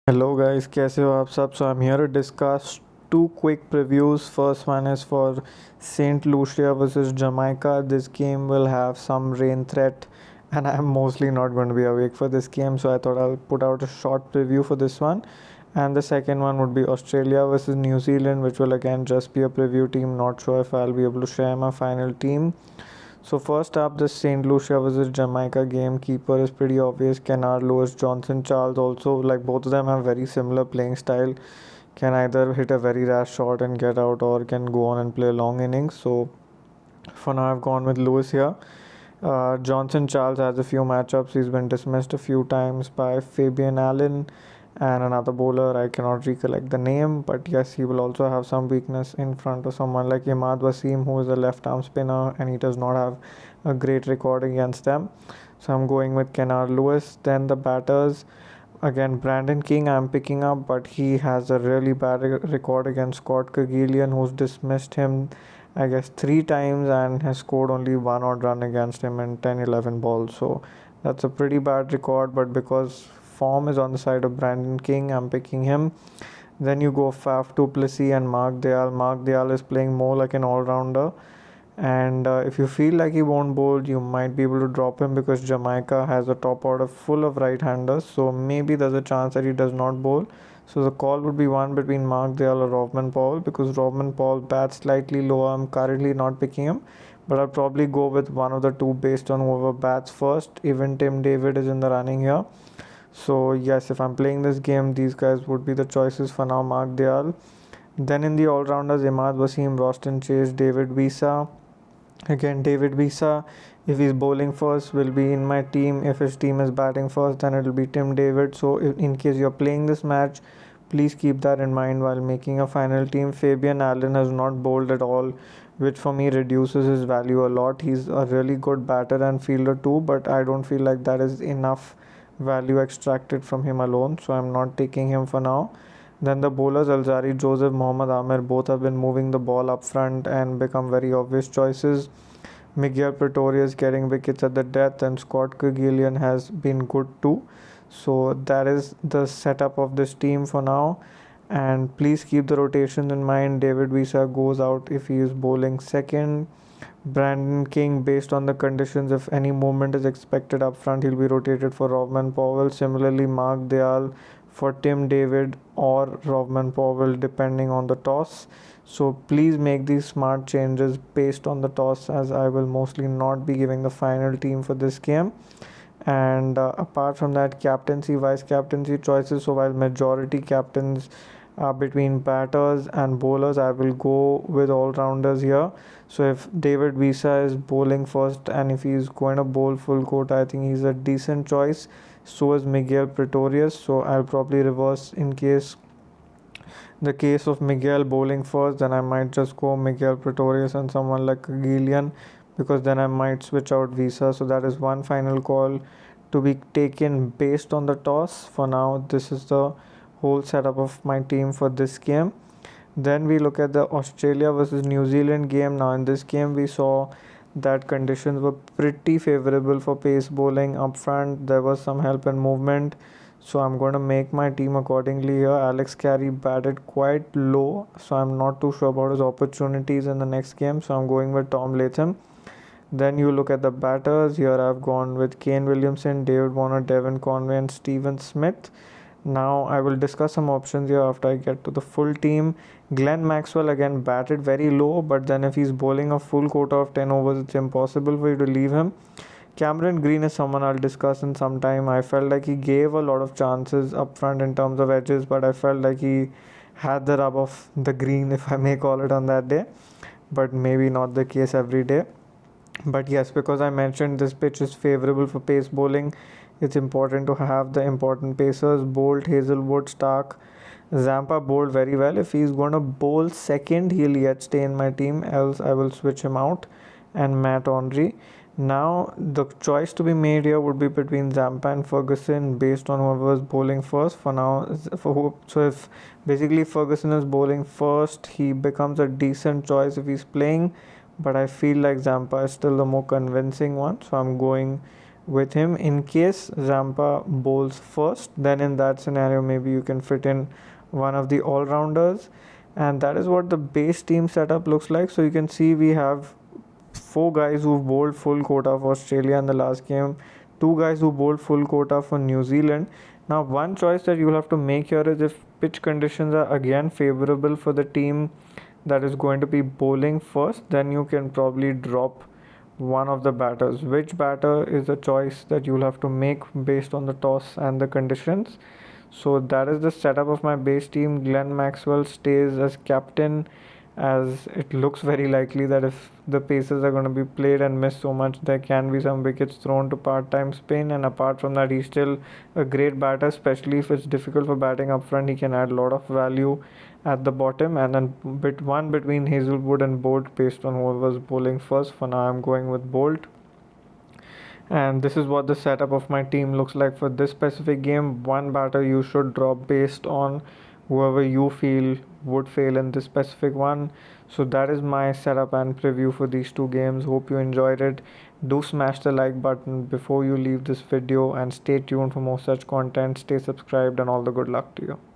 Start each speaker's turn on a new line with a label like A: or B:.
A: Hello guys, कैसे हो आप सब? So I'm here to discuss two quick previews. First one is for Saint Lucia versus Jamaica. This game will have some rain threat, and I'm mostly not going to be awake for this game, so I thought I'll put out a short preview for this one. And the second one would be Australia versus New Zealand, which will again just be a preview team. Not sure if I'll be able to share my final team. So first up, the St. Lucia versus Jamaica game. Keeper is pretty obvious. Kennard, Lewis, Johnson, Charles also, like both of them have very similar playing style. Can either hit a very rash shot and get out, or can go on and play long innings. So for now I've gone with Lewis here. Johnson Charles has a few matchups. He's been dismissed a few times by Fabian Allen and another bowler. I cannot recollect the name, but yes, he will also have some weakness in front of someone like Imad Wasim, who is a left arm spinner, and he does not have a great record against them. So I'm going with Kennard Lewis. Then the batters. Again, Brandon King I'm picking up, but he has a really bad record against Scott Cagillian, who's dismissed him, I guess, three times and has scored only one odd run against him in 10-11 balls. So that's a pretty bad record, but because form is on the side of Brandon King, I'm picking him. Then you go Faf du Plessis and Mark Dayal. Mark Dayal is playing more like an all-rounder, and if you feel like he won't bowl, you might be able to drop him because Jamaica has a top order full of right-handers, so maybe there's a chance that he does not bowl. So the call would be one between Mark Dale or Rovman Powell, because Rovman Powell bats slightly lower. I'm currently not picking him, but I'll probably go with one of the two based on whoever bats first. Even Tim David is in the running here. So yes, if I'm playing this game, these guys would be the choices for now. Mark Dayal. Then in the all-rounders, Imad Wasim, Roston Chase, David Visa. Again, David Visa, if he's bowling first, will be in my team. If his team is batting first, then it'll be Tim David. So, in case you're playing this match, please keep that in mind while making a final team. Fabian Allen has not bowled at all, which for me reduces his value a lot. He's a really good batter and fielder too, but I don't feel like that is enough value extracted from him alone. So, I'm not taking him for now. Then the bowlers Alzari Joseph, Mohammad Amir, both have been moving the ball up front and become very obvious choices. Miguel Pretorius getting wickets at the death, and Scott Cagillian has been good too. So that is the setup of this team for now. And please keep the rotation in mind. David Visa goes out if he is bowling second. Brandon King, based on the conditions, if any movement is expected up front, he'll be rotated for Rovman Powell. Similarly, Mark Dayal for Tim David or Rovman Powell, depending on the toss. So please make these smart changes based on the toss, as I will mostly not be giving the final team for this game. And apart from that, captaincy, vice captaincy choices. So while majority captains are between batters and bowlers, I will go with all rounders here. So if David Visa is bowling first and if he's going to bowl full court, I think he's a decent choice. So is Miguel Pretorius. So I'll probably reverse in case the case of Miguel bowling first, then I might just go Miguel Pretorius and someone like Gillian, because then I might switch out Visa. So that is one final call to be taken based on the toss. For now, this is the whole setup of my team for this game. Then we look at the Australia versus New Zealand game. Now in this game we saw that conditions were pretty favorable for pace bowling up front. There was some help and movement. So I'm going to make my team accordingly here. Alex Carey batted quite low, so I'm not too sure about his opportunities in the next game. So I'm going with Tom Latham. Then you look at the batters. Here I've gone with Kane Williamson, David Warner, Devon Conway, and Steven Smith. Now I will discuss some options here after I get to the full team. Glenn Maxwell again batted very low, but then if he's bowling a full quota of 10 overs, it's impossible for you to leave him. Cameron Green is someone I'll discuss in some time. I felt like he gave a lot of chances up front in terms of edges, but I felt like he had the rub of the green, if I may call it, on that day. But maybe not the case every day. But yes, because I mentioned this pitch is favorable for pace bowling, it's important to have the important pacers. Bolt, Hazelwood, Stark, Zampa bowled very well. If he's going to bowl second, he'll yet stay in my team, else I will switch him out. And Matt Henry. Now the choice to be made here would be between Zampa and Ferguson based on whoever is bowling first. For now, so if basically Ferguson is bowling first, he becomes a decent choice if he's playing. But I feel like Zampa is still the more convincing one, so I'm going with him in case Zampa bowls first. Then in that scenario, maybe you can fit in one of the all-rounders, and that is what the base team setup looks like. So you can see we have four guys who bowled full quota for Australia in the last game, two guys who bowled full quota for New Zealand. Now, one choice that you'll have to make here is if pitch conditions are again favorable for the team that is going to be bowling first, then you can probably drop one of the batters. Which batter is a choice that you'll have to make based on the toss and the conditions. So that is the setup of my base team. Glenn Maxwell stays as captain, as it looks very likely that if the paces are going to be played and missed so much, there can be some wickets thrown to part-time spin. And apart from that, he's still a great batter, especially if it's difficult for batting up front. He can add a lot of value at the bottom, and then one between Hazelwood and Bolt based on whoever's bowling first. For now, I'm going with Bolt. And this is what the setup of my team looks like for this specific game. One batter you should drop based on whoever you feel would fail in this specific one. So that is my setup and preview for these two games. Hope you enjoyed it. Do smash the like button before you leave this video, and stay tuned for more such content. Stay subscribed, and all the good luck to you.